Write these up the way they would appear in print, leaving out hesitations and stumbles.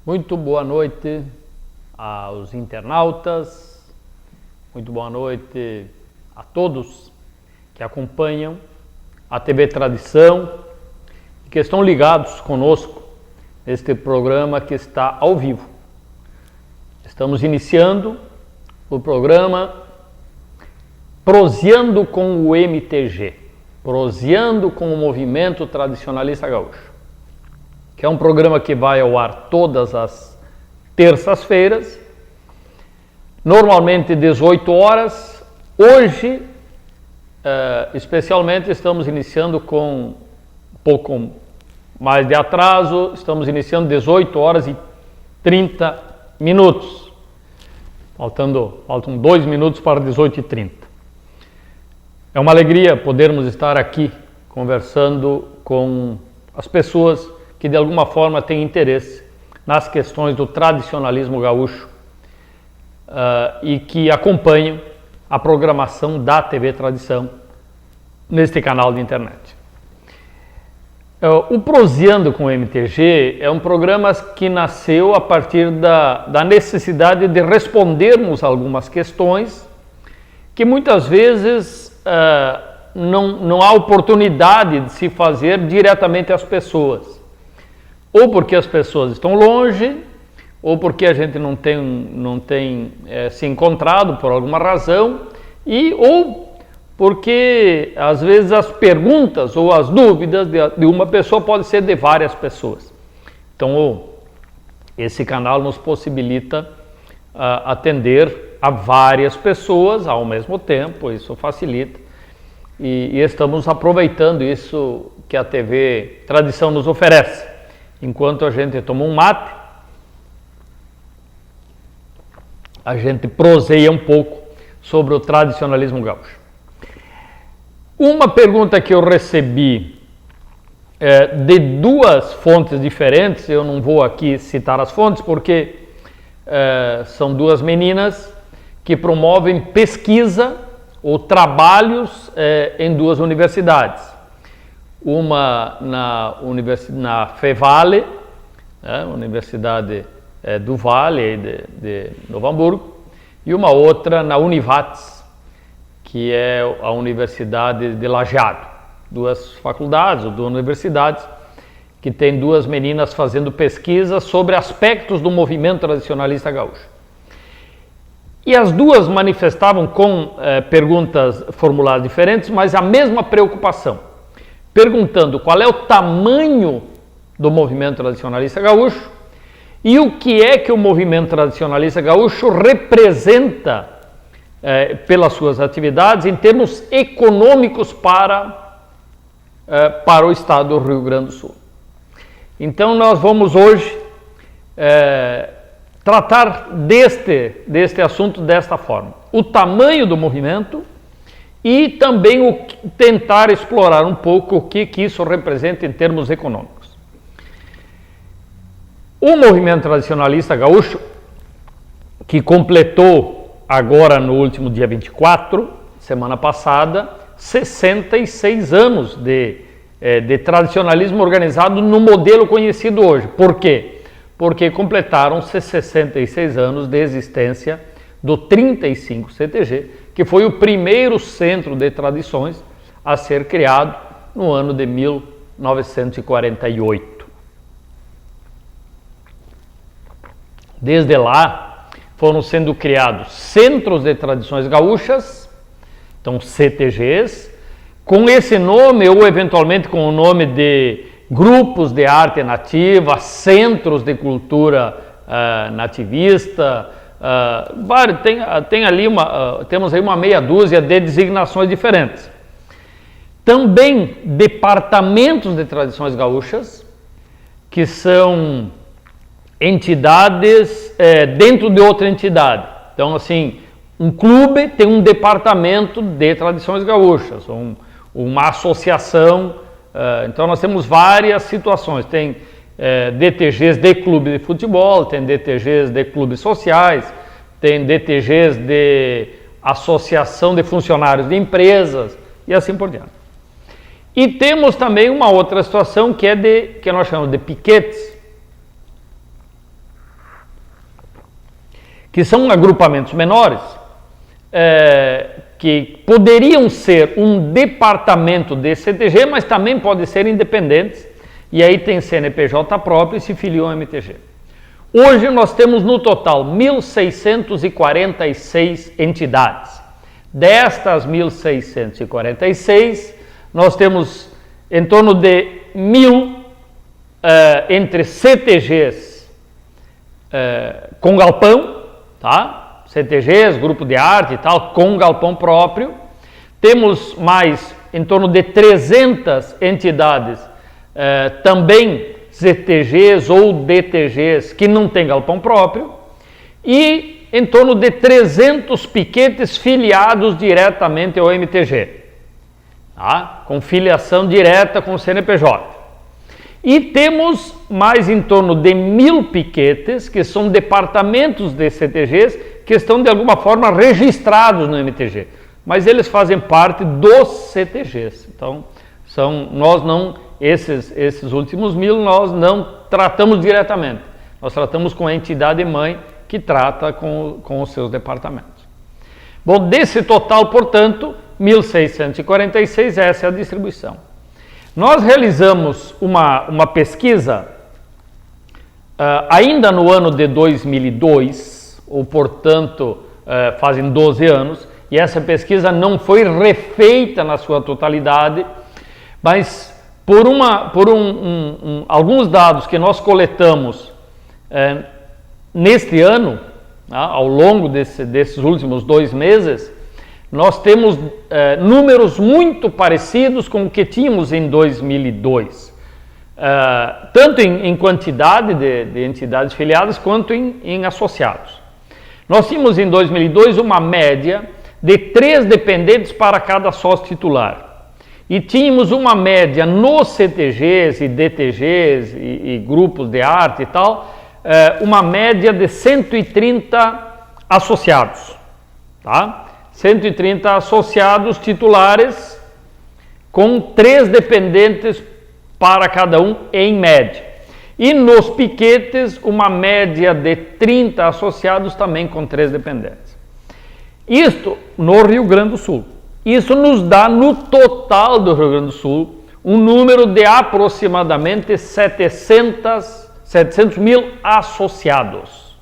Muito boa noite aos internautas, muito boa noite a todos que acompanham a TV Tradição e que estão ligados conosco neste programa que está ao vivo. Estamos iniciando o programa Proseando com o MTG, Proseando com o Movimento Tradicionalista Gaúcho, que é um programa que vai ao ar todas as terças-feiras, normalmente 18 horas. Hoje, especialmente, estamos iniciando com um pouco mais de atraso, estamos iniciando 18 horas e 30 minutos. Faltam 2 minutos para 18h30. É uma alegria podermos estar aqui conversando com as pessoas que de alguma forma têm interesse nas questões do tradicionalismo gaúcho e que acompanham a programação da TV Tradição neste canal de internet. O Proseando com o MTG é um programa que nasceu a partir da necessidade de respondermos algumas questões que muitas vezes não há oportunidade de se fazer diretamente às pessoas. Ou porque as pessoas estão longe, ou porque a gente não tem se encontrado por alguma razão, ou porque às vezes as perguntas ou as dúvidas de uma pessoa podem ser de várias pessoas. Então esse canal nos possibilita atender a várias pessoas ao mesmo tempo, isso facilita, e estamos aproveitando isso que a TV Tradição nos oferece. Enquanto a gente toma um mate, a gente proseia um pouco sobre o tradicionalismo gaúcho. Uma pergunta que eu recebi de duas fontes diferentes, eu não vou aqui citar as fontes porque são duas meninas que promovem pesquisa ou trabalhos em duas universidades. Uma na FEVALE, Universidade do Vale de Novo Hamburgo, e uma outra na Univates, que é a Universidade de Lajeado. Duas faculdades, ou duas universidades, que tem duas meninas fazendo pesquisa sobre aspectos do movimento tradicionalista gaúcho. E as duas manifestavam com perguntas formuladas diferentes, mas a mesma preocupação, perguntando qual é o tamanho do movimento tradicionalista gaúcho e o que é que o movimento tradicionalista gaúcho representa pelas suas atividades em termos econômicos para o estado do Rio Grande do Sul. Então nós vamos hoje tratar deste assunto desta forma: o tamanho do movimento e também tentar explorar um pouco o que isso representa em termos econômicos. O movimento tradicionalista gaúcho, que completou agora no último dia 24, semana passada, 66 anos de tradicionalismo organizado no modelo conhecido hoje. Por quê? Porque completaram-se 66 anos de existência do 35 CTG, que foi o primeiro centro de tradições a ser criado no ano de 1948. Desde lá, foram sendo criados centros de tradições gaúchas, então CTGs, com esse nome ou eventualmente com o nome de grupos de arte nativa, centros de cultura nativista. Temos aí uma meia dúzia de designações diferentes. Também departamentos de tradições gaúchas, que são entidades dentro de outra entidade. Então, assim, um clube tem um departamento de tradições gaúchas, uma associação. Então, nós temos várias situações. Tem DTGs de clube de futebol, tem DTGs de clubes sociais, tem DTGs de associação de funcionários de empresas e assim por diante. E temos também uma outra situação que nós chamamos de piquetes, que são agrupamentos menores, que poderiam ser um departamento de CTG, mas também podem ser independentes, e aí tem CNPJ próprio e se filiam ao MTG. Hoje nós temos no total 1.646 entidades. Destas 1.646, nós temos em torno de 1.000 entre CTGs com galpão, tá? CTGs, grupo de arte e tal, com galpão próprio. Temos mais em torno de 300 entidades, também CTGs ou DTGs, que não têm galpão próprio. E em torno de 300 piquetes filiados diretamente ao MTG, tá? Com filiação direta com o CNPJ. E temos mais em torno de 1.000 piquetes, que são departamentos de CTGs, que estão de alguma forma registrados no MTG, mas eles fazem parte dos CTGs. Então, nós não, esses últimos 1.000 nós não tratamos diretamente, nós tratamos com a entidade mãe que trata com os seus departamentos. Bom, desse total, portanto, 1.646, essa é a distribuição. Nós realizamos uma pesquisa ainda no ano de 2002, ou portanto fazem 12 anos, e essa pesquisa não foi refeita na sua totalidade, mas por alguns dados que nós coletamos neste ano, ao longo desses últimos 2 meses, nós temos números muito parecidos com o que tínhamos em 2002, tanto em quantidade de entidades filiadas quanto em associados. Nós tínhamos em 2002 uma média de 3 dependentes para cada sócio titular. E tínhamos uma média nos CTGs e DTGs e grupos de arte e tal, uma média de 130 associados, tá? 130 associados titulares com 3 dependentes para cada um em média. E nos piquetes, uma média de 30 associados também com 3 dependentes. Isto no Rio Grande do Sul. Isso nos dá, no total do Rio Grande do Sul, um número de aproximadamente 700 mil associados,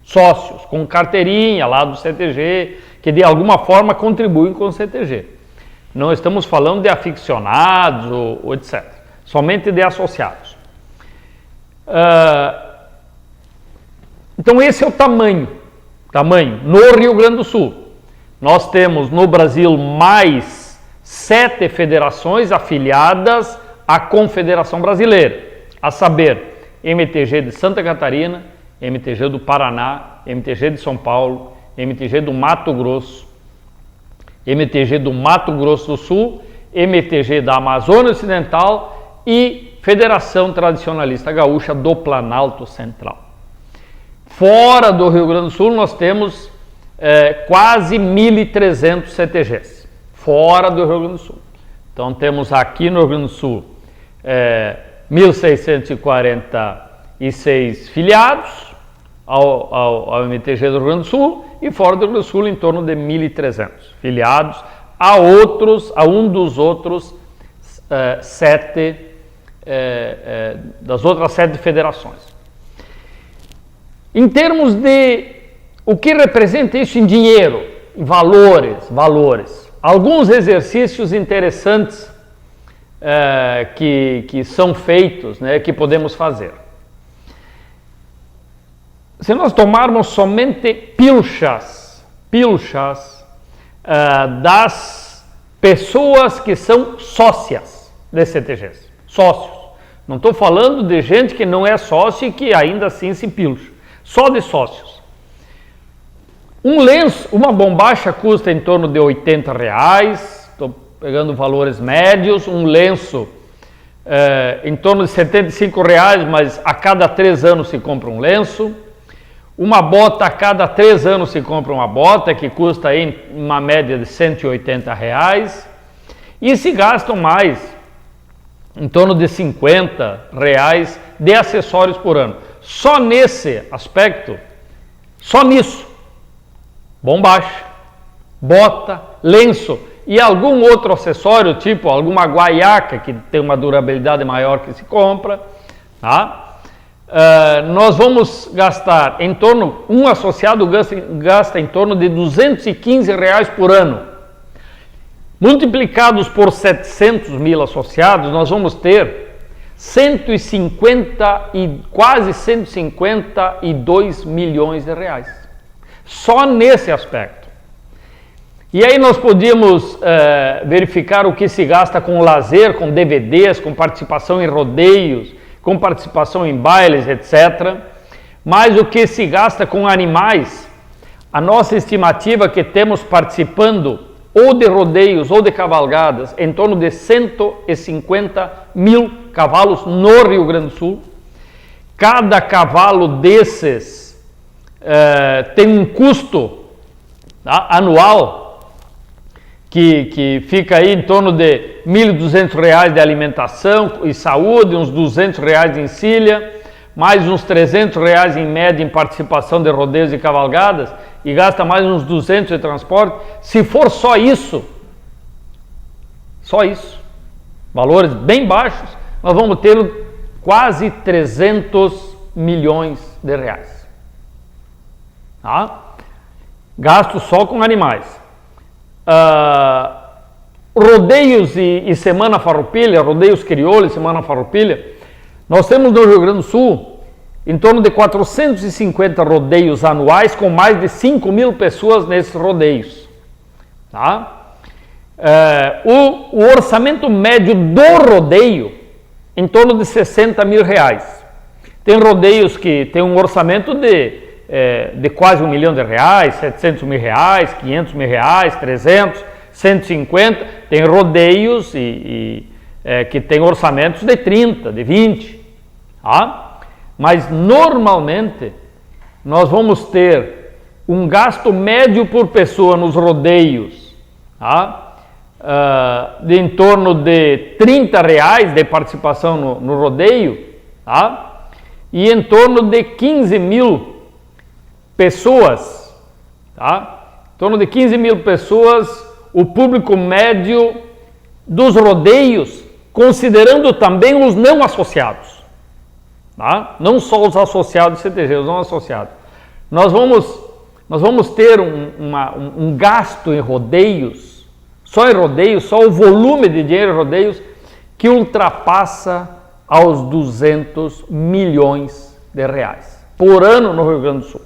sócios, com carteirinha lá do CTG, que de alguma forma contribuem com o CTG. Não estamos falando de aficionados ou etc., somente de associados. Então esse é o tamanho no Rio Grande do Sul. Nós temos no Brasil mais 7 federações afiliadas à Confederação Brasileira, a saber, MTG de Santa Catarina, MTG do Paraná, MTG de São Paulo, MTG do Mato Grosso, MTG do Mato Grosso do Sul, MTG da Amazônia Ocidental e Federação Tradicionalista Gaúcha do Planalto Central. Fora do Rio Grande do Sul, nós temos quase 1.300 CTGs, fora do Rio Grande do Sul. Então, temos aqui no Rio Grande do Sul 1.646 filiados ao MTG do Rio Grande do Sul e fora do Rio Grande do Sul em torno de 1.300 filiados a um dos outros 7 das outras 7 federações. Em termos de o que representa isso em dinheiro, em valores, alguns exercícios interessantes que são feitos, né, que podemos fazer. Se nós tomarmos somente pilchas das pessoas que são sócias de CTGs, sócios. Não estou falando de gente que não é sócio e que ainda assim se pilcha, só de sócios. Um lenço, uma bombacha custa em torno de R$80, estou pegando valores médios, um lenço em torno de R$75, mas a cada 3 anos se compra um lenço. Uma bota, a cada 3 anos se compra uma bota, que custa aí uma média de R$180. E se gastam mais, em torno de R$50 de acessórios por ano. Só nesse aspecto, Só nisso. Bombacha, bota, lenço e algum outro acessório, tipo alguma guaiaca que tem uma durabilidade maior que se compra, tá? Nós vamos gastar em torno, um associado gasta em torno de R$215 por ano. Multiplicados por 700 mil associados, nós vamos ter 150 e quase 152 milhões de reais. Só nesse aspecto. E aí nós podíamos verificar o que se gasta com lazer, com DVDs, com participação em rodeios, com participação em bailes, etc. Mas o que se gasta com animais, a nossa estimativa que temos participando ou de rodeios ou de cavalgadas, em torno de 150 mil cavalos no Rio Grande do Sul. Cada cavalo desses tem um custo, tá, anual que fica aí em torno de R$1.200 de alimentação e saúde, uns R$200 de encilha, mais uns R$300 em média em participação de rodeios e cavalgadas, e gasta mais uns 200 de transporte. Se for só isso, valores bem baixos, nós vamos ter quase 300 milhões de reais. Tá? Gasto só com animais. Rodeios e Semana Farroupilha, rodeios crioulo e Semana Farroupilha, nós temos no Rio Grande do Sul em torno de 450 rodeios anuais com mais de 5 mil pessoas nesses rodeios. Tá? O orçamento médio do rodeio em torno de 60 mil reais. Tem rodeios que tem um orçamento de quase R$1 milhão, 700 mil reais, 500 mil reais, 300, 150, tem rodeios que tem orçamentos de 30, de 20, tá? Mas normalmente nós vamos ter um gasto médio por pessoa nos rodeios, tá? De em torno de R$30 de participação no rodeio, tá? E em torno de 15 mil pessoas, tá? Em torno de 15 mil pessoas, o público médio dos rodeios, considerando também os não associados, tá? Não só os associados CTG, os não associados. Nós vamos ter um gasto em rodeios, só o volume de dinheiro em rodeios, que ultrapassa aos 200 milhões de reais por ano no Rio Grande do Sul.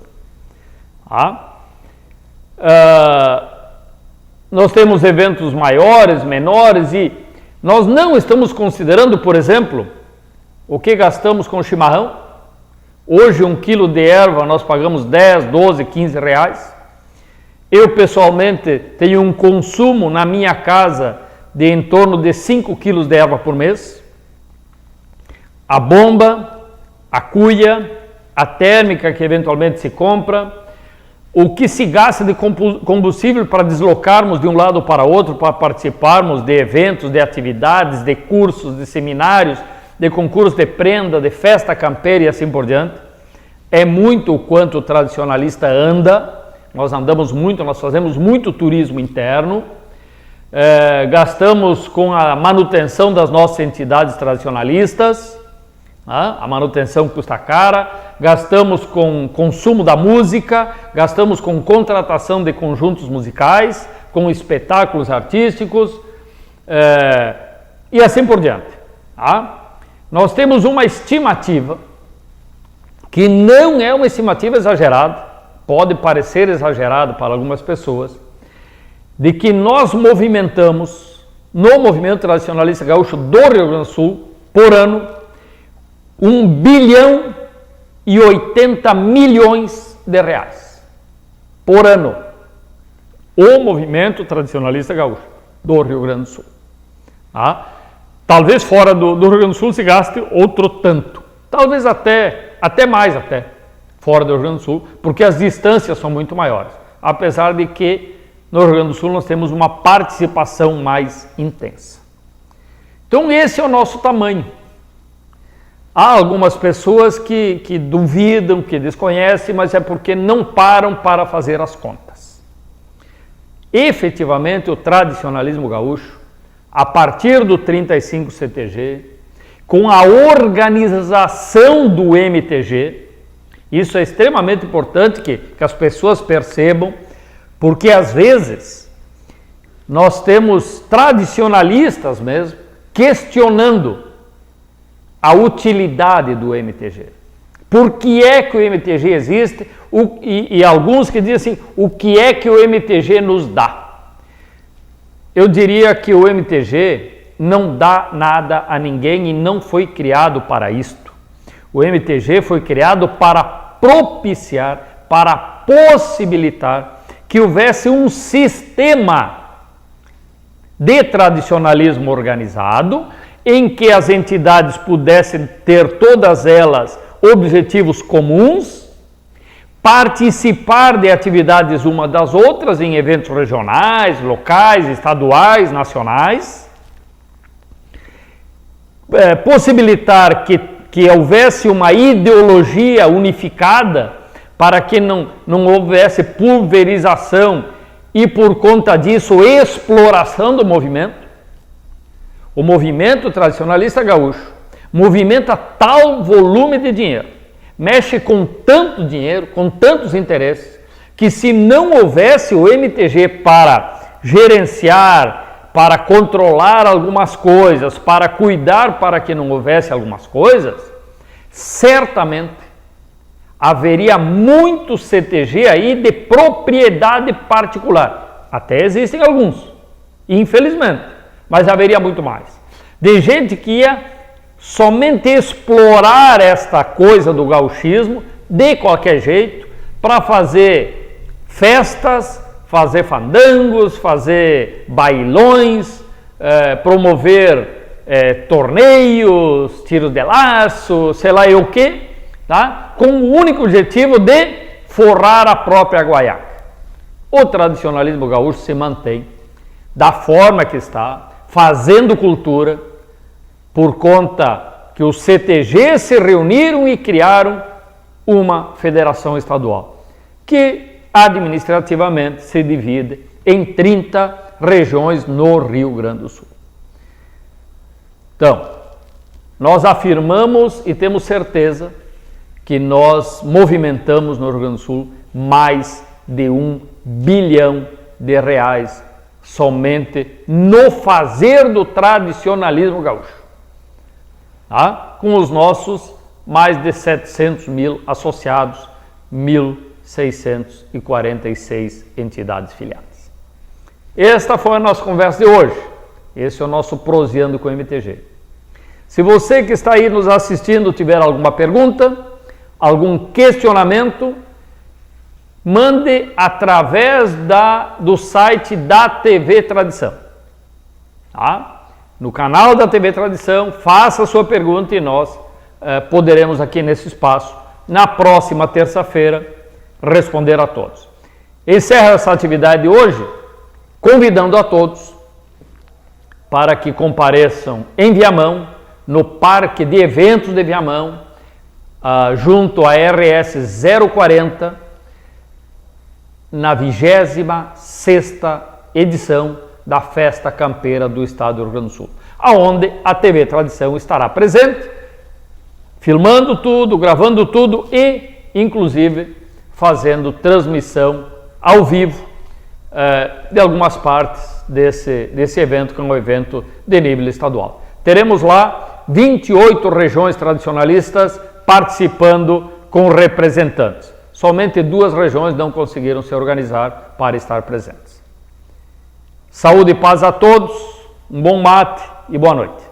Tá? Nós temos eventos maiores, menores, e nós não estamos considerando, por exemplo, o que gastamos com chimarrão. Hoje 1 quilo de erva nós pagamos 10, 12, 15 reais. Eu pessoalmente tenho um consumo na minha casa de em torno de 5 quilos de erva por mês. A bomba, a cuia, a térmica que eventualmente se compra, o que se gasta de combustível para deslocarmos de um lado para outro, para participarmos de eventos, de atividades, de cursos, de seminários, de concursos de prenda, de festa campeira e assim por diante. É muito o quanto o tradicionalista anda, nós andamos muito, nós fazemos muito turismo interno, gastamos com a manutenção das nossas entidades tradicionalistas, a manutenção custa cara, gastamos com consumo da música, gastamos com contratação de conjuntos musicais, com espetáculos artísticos e assim por diante. Tá? Nós temos uma estimativa que não é uma estimativa exagerada, pode parecer exagerado para algumas pessoas, de que nós movimentamos no movimento tradicionalista gaúcho do Rio Grande do Sul, por ano, 1 bilhão e 80 milhões de reais por ano. O movimento tradicionalista gaúcho do Rio Grande do Sul. Tá? Talvez fora do Rio Grande do Sul se gaste outro tanto. Talvez até mais fora do Rio Grande do Sul, porque as distâncias são muito maiores. Apesar de que no Rio Grande do Sul nós temos uma participação mais intensa. Então esse é o nosso tamanho. Há algumas pessoas que duvidam, que desconhecem, mas é porque não param para fazer as contas. Efetivamente, o tradicionalismo gaúcho, a partir do 35 CTG, com a organização do MTG, isso é extremamente importante que as pessoas percebam, porque às vezes nós temos tradicionalistas mesmo questionando a utilidade do MTG. Por que é que o MTG existe? E alguns que dizem assim, o que é que o MTG nos dá? Eu diria que o MTG não dá nada a ninguém e não foi criado para isto. O MTG foi criado para propiciar, para possibilitar que houvesse um sistema de tradicionalismo organizado em que as entidades pudessem ter todas elas objetivos comuns, participar de atividades uma das outras em eventos regionais, locais, estaduais, nacionais, possibilitar que houvesse uma ideologia unificada para que não houvesse pulverização e, por conta disso, exploração do movimento. O movimento tradicionalista gaúcho movimenta tal volume de dinheiro, mexe com tanto dinheiro, com tantos interesses, que se não houvesse o MTG para gerenciar, para controlar algumas coisas, para cuidar para que não houvesse algumas coisas, certamente haveria muito CTG aí de propriedade particular. Até existem alguns, infelizmente, mas haveria muito mais. De gente que ia somente explorar esta coisa do gauchismo de qualquer jeito para fazer festas, fazer fandangos, fazer bailões, promover torneios, tiros de laço, sei lá eu o que, tá? Com o único objetivo de forrar a própria guaiaca. O tradicionalismo gaúcho se mantém da forma que está, fazendo cultura, por conta que os CTG se reuniram e criaram uma federação estadual, que administrativamente se divide em 30 regiões no Rio Grande do Sul. Então, nós afirmamos e temos certeza que nós movimentamos no Rio Grande do Sul mais de R$1 bilhão somente no fazer do tradicionalismo gaúcho, tá? Com os nossos mais de 700 mil associados, 1.646 entidades filiadas. Esta foi a nossa conversa de hoje. Esse é o nosso Proseando com o MTG. Se você que está aí nos assistindo tiver alguma pergunta, algum questionamento, mande através do site da TV Tradição. Tá? No canal da TV Tradição, faça a sua pergunta e nós poderemos aqui nesse espaço, na próxima terça-feira, responder a todos. Encerro essa atividade hoje, convidando a todos para que compareçam em Viamão, no Parque de Eventos de Viamão, junto à RS 040, na 26ª edição da Festa Campeira do Estado do Rio Grande do Sul, aonde a TV Tradição estará presente, filmando tudo, gravando tudo e, inclusive, fazendo transmissão ao vivo de algumas partes desse evento, que é um evento de nível estadual. Teremos lá 28 regiões tradicionalistas participando com representantes. Somente 2 regiões não conseguiram se organizar para estar presentes. Saúde e paz a todos, um bom mate e boa noite.